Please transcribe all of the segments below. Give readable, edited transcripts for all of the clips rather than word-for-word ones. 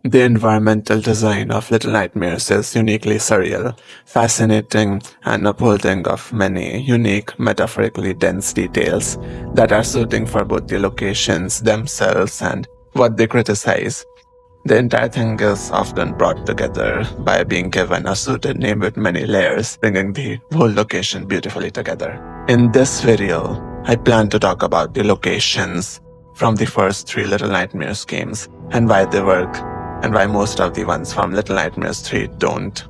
The environmental design of Little Nightmares is uniquely surreal, fascinating, and upholding of many unique, metaphorically dense details that are suiting for both the locations themselves and what they criticize. The entire thing is often brought together by being given a suited name with many layers, bringing the whole location beautifully together. In this video, I plan to talk about the locations from the first three Little Nightmares games and why they work, and why most of the ones from Little Nightmares 3 don't.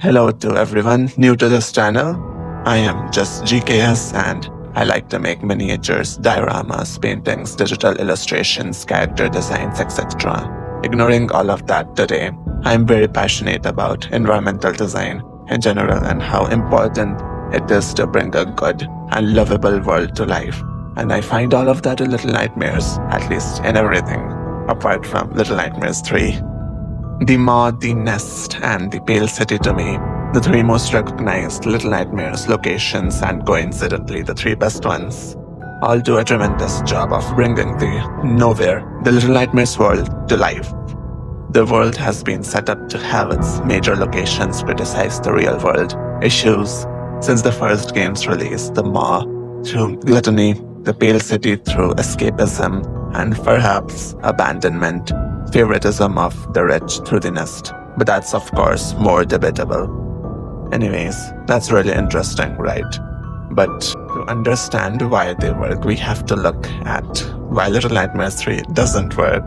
Hello to everyone new to this channel. I am just GKS and I like to make miniatures, dioramas, paintings, digital illustrations, character designs, etc. Ignoring all of that today, I am very passionate about environmental design in general and how important it is to bring a good and lovable world to life. And I find all of that in Little Nightmares, at least in everything, apart from Little Nightmares 3. The Maw, the Nest, and the Pale City to me, the three most recognized Little Nightmares locations and coincidentally the three best ones, all do a tremendous job of bringing the nowhere, the Little Nightmares world, to life. The world has been set up to have its major locations criticize the real world issues since the first game's release, the Maw through gluttony, the Pale City through escapism, and perhaps abandonment, favoritism of the rich through the Nest. But that's of course more debatable. Anyways, that's really interesting, right? But to understand why they work, we have to look at why Little Nightmares 3 doesn't work.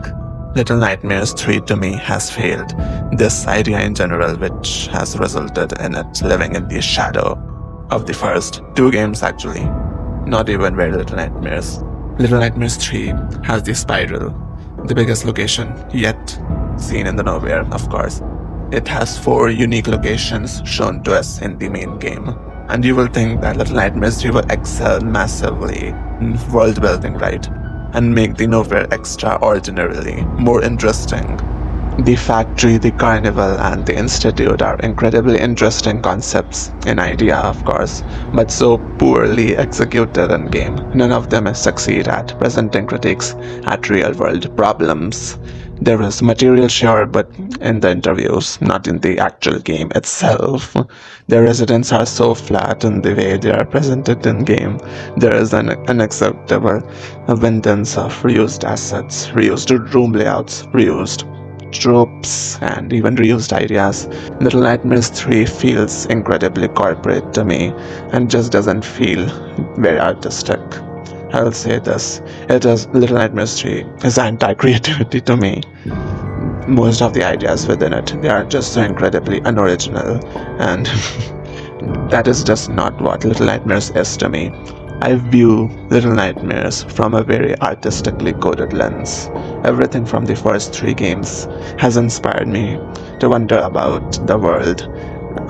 Little Nightmares 3 to me has failed this idea in general, which has resulted in it living in the shadow of the first two games actually. Not even very Little Nightmares. Little Nightmares 3 has the spiral, the biggest location yet seen in the nowhere, of course. It has 4 unique locations shown to us in the main game. And you will think that Little Nightmares 3 will excel massively in world building, right? And make the nowhere extraordinarily more interesting. The factory, the carnival, and the institute are incredibly interesting concepts in idea, of course, but so poorly executed in game. None of them succeed at presenting critiques at real-world problems. There is material, sure, but in the interviews, not in the actual game itself. The residents are so flat in the way they are presented in game. There is an unacceptable abundance of reused assets, reused room layouts, reused tropes, and even reused ideas. Little Nightmares 3 feels incredibly corporate to me and just doesn't feel very artistic. I'll say this, Little Nightmares 3 is anti-creativity to me. Most of the ideas within it, they are just so incredibly unoriginal, and that is just not what Little Nightmares is to me. I view Little Nightmares from a very artistically coded lens. Everything from the first 3 games has inspired me to wonder about the world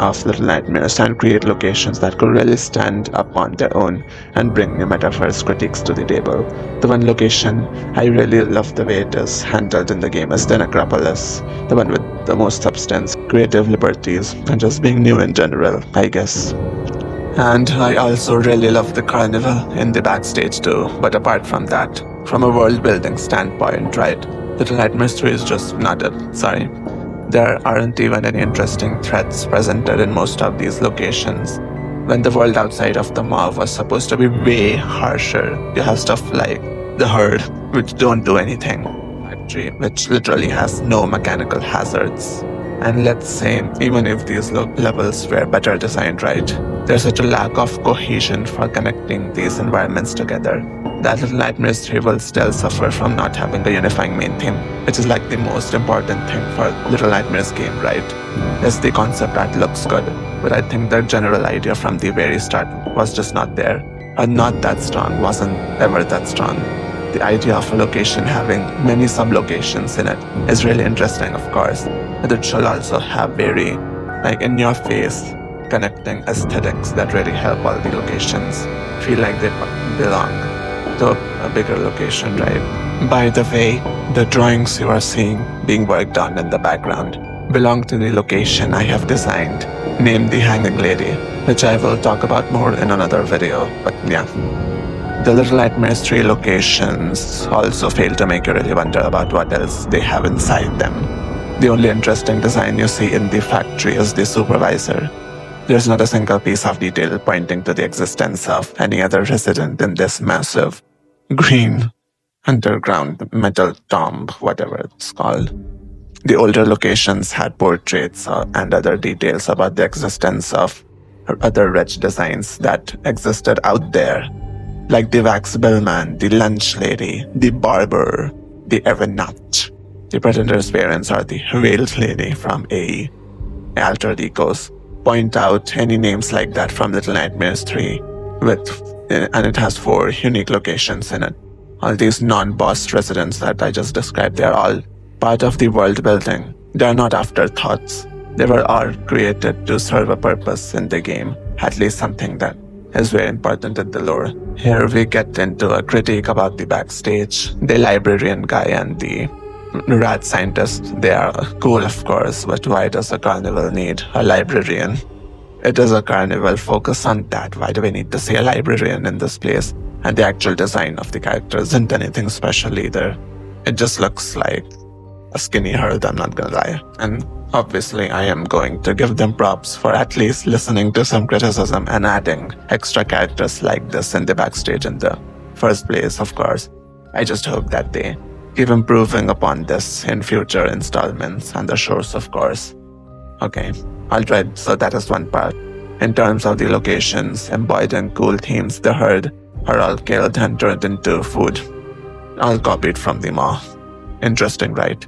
of Little Nightmares and create locations that could really stand up on their own and bring new metaphors, critiques to the table. The one location I really love the way it is handled in the game is the Necropolis, the one with the most substance, creative liberties, and just being new in general, I guess. And I also really love the carnival in the backstage too, but apart from that, from a world building standpoint, right, Little Nightmares 3 is just not it, sorry. There aren't even any interesting threats presented in most of these locations. When the world outside of the Maw was supposed to be way harsher, you have stuff like the Herd, which don't do anything, Factory, which literally has no mechanical hazards. And let's say, even if these levels were better designed, right, there's such a lack of cohesion for connecting these environments together that Little Nightmares 3 will still suffer from not having a unifying main theme, which is like the most important thing for Little Nightmares game, right? It's the concept that looks good, but I think the general idea from the very start was just not there, and not that strong, wasn't ever that strong. The idea of a location having many sub-locations in it is really interesting, of course, but it should also have very, in-your-face, connecting aesthetics that really help all the locations feel like they belong to a bigger location, right? By the way, the drawings you are seeing being worked on in the background belong to the location I have designed, named the Hanging Lady, which I will talk about more in another video, but yeah. The Little Nightmares 3 locations also fail to make you really wonder about what else they have inside them. The only interesting design you see in the factory is the supervisor. There's not a single piece of detail pointing to the existence of any other resident in this massive green underground metal tomb, whatever it's called. The older locations had portraits and other details about the existence of other rich designs that existed out there, like the wax bellman, the lunch lady, the barber, the aeronaut. The Predator's parents are the veiled lady from A. Altered Egos. Point out any names like that from Little Nightmares 3, and it has 4 unique locations in it. All these non-boss residents that I just described, they are all part of the world building. They are not afterthoughts. They were all created to serve a purpose in the game, at least something that is very important in the lore. Here we get into a critique about the backstage. The librarian guy and the rat scientist, they are cool of course, but why does a carnival need a librarian? It is a carnival, focus on that. Why do we need to see a librarian in this place? And the actual design of the character isn't anything special either. It just looks like a skinny herd, I'm not gonna lie. And obviously I am going to give them props for at least listening to some criticism and adding extra characters like this in the backstage in the first place, of course. I just hope that they keep improving upon this in future installments and the shows, of course. Okay, alright, so that is one part. In terms of the locations, embodied in cool themes, the herd are all killed and turned into food. All copied from the maw. Interesting, right?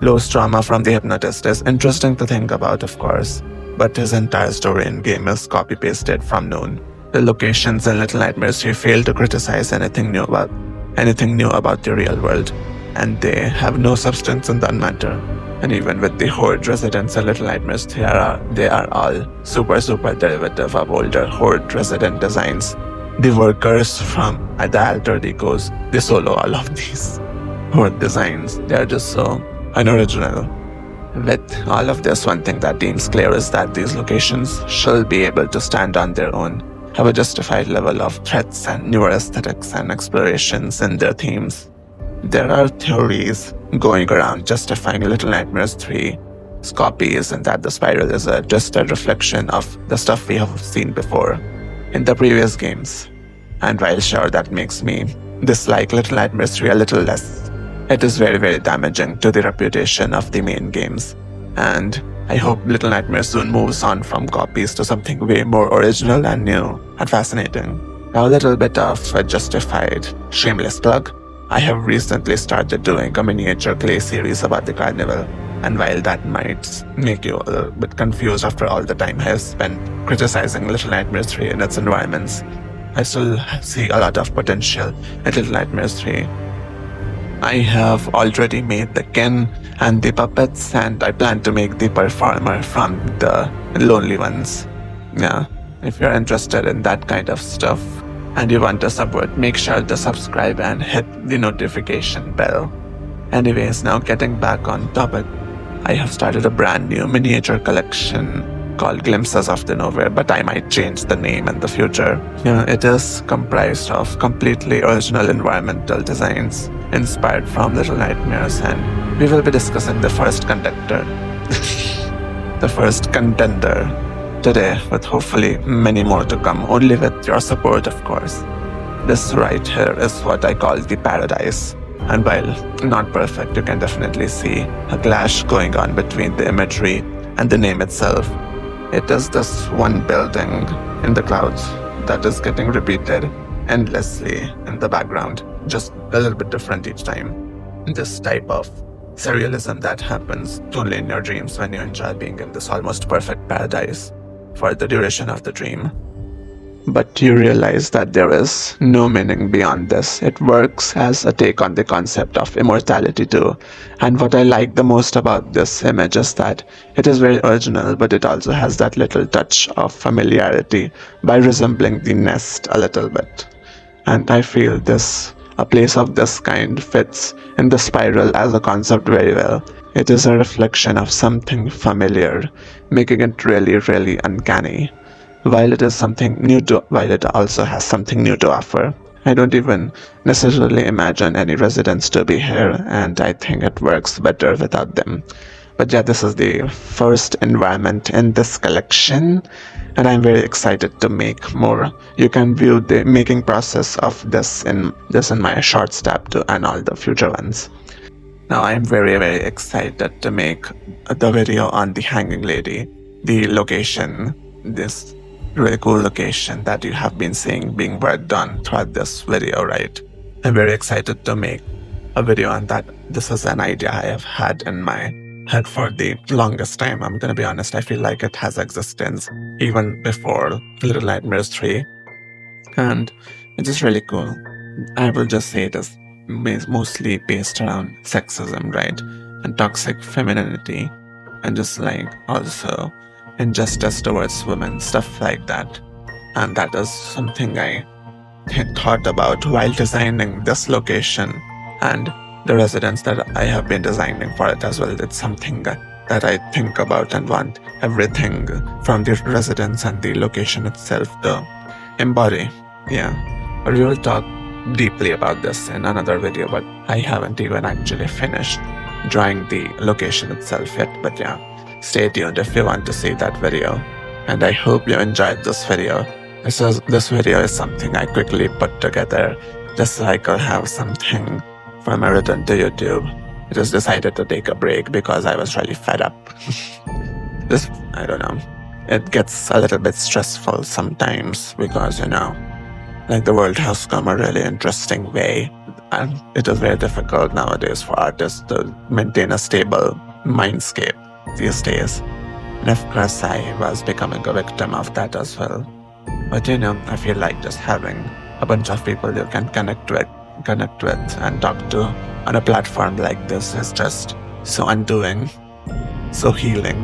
Lo's trauma from the hypnotist is interesting to think about, of course, but his entire story in game is copy-pasted from Noon. The locations in Little Nightmares 3 fail to criticize anything new about the real world, and they have no substance in that matter. And even with the Horde residents in Little Nightmares 3, they are all super derivative of older Horde resident designs. The workers from the Altered Egos, they solo all of these Horde designs. They are just so unoriginal. With all of this, one thing that seems clear is that these locations should be able to stand on their own, have a justified level of threats and newer aesthetics and explorations in their themes. There are theories going around justifying Little Nightmares 3's copies and that the spiral is just a reflection of the stuff we have seen before in the previous games. And while sure that makes me dislike Little Nightmares 3 a little less, it is very damaging to the reputation of the main games. And I hope Little Nightmares soon moves on from copies to something way more original and new and fascinating. Now a little bit of a justified, shameless plug. I have recently started doing a miniature clay series about the carnival, and while that might make you a little bit confused after all the time I have spent criticizing Little Nightmares 3 and its environments, I still see a lot of potential in Little Nightmares 3. I have already made the Ken and the puppets, and I plan to make the performer from the Lonely Ones. Yeah, if you're interested in that kind of stuff and you want to support, make sure to subscribe and hit the notification bell. Anyways, now getting back on topic, I have started a brand new miniature collection called Glimpses of the Nowhere, but I might change the name in the future. It is comprised of completely original environmental designs inspired from Little Nightmares, and we will be discussing the first contender today, with hopefully many more to come, only with your support, of course. This right here is what I call the paradise, and while not perfect, you can definitely see a clash going on between the imagery and the name itself. It is this one building in the clouds that is getting repeated endlessly in the background, just a little bit different each time. This type of surrealism that happens only in your dreams when you enjoy being in this almost perfect paradise for the duration of the dream. But you realize that there is no meaning beyond this. It works as a take on the concept of immortality too. And what I like the most about this image is that it is very original, but it also has that little touch of familiarity by resembling the nest a little bit. And I feel a place of this kind fits in the spiral as a concept very well. It is a reflection of something familiar, making it really uncanny. While it also has something new to offer. I don't even necessarily imagine any residents to be here, and I think it works better without them. But yeah, this is the first environment in this collection, and I'm very excited to make more. You can view the making process of this in my short step to and all the future ones. Now I'm very, very excited to make the video on the hanging lady, the location, this really cool location that you have been seeing being worked on throughout this video, right? I'm very excited to make a video on that. This is an idea I have had in my head for the longest time. I'm gonna be honest, I feel like it has existence even before Little Nightmares 3. And it's just really cool. I will just say it is mostly based around sexism, right? And toxic femininity, and just like also injustice towards women, stuff like that. And that is something I thought about while designing this location and the residence that I have been designing for it as well. It's something that I think about and want everything from the residence and the location itself to embody. Yeah, but we will talk deeply about this in another video, but I haven't even actually finished drawing the location itself yet. But yeah, stay tuned if you want to see that video. And I hope you enjoyed this video. This video is something I quickly put together just so I could have something for my return to YouTube. I just decided to take a break because I was really fed up. I don't know. It gets a little bit stressful sometimes because, like the world has come a really interesting way, and it is very difficult nowadays for artists to maintain a stable mindscape these days. And of course, I was becoming a victim of that as well. But I feel like just having a bunch of people you can connect with and talk to on a platform like this is just so undoing, so healing,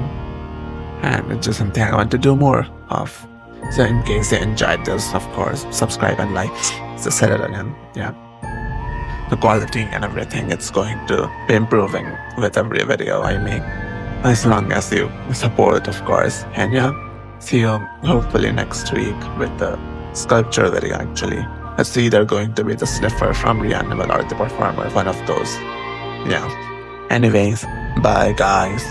and it's just something I want to do more of. So in case you enjoyed this, of course, subscribe and like. So said it again, yeah. The quality and everything, it's going to be improving with every video I make, as long as you support, of course. And yeah, see you hopefully next week with the sculpture video actually. It's either going to be the sniffer from Reanimal or the performer, one of those. Yeah. Anyways, bye guys.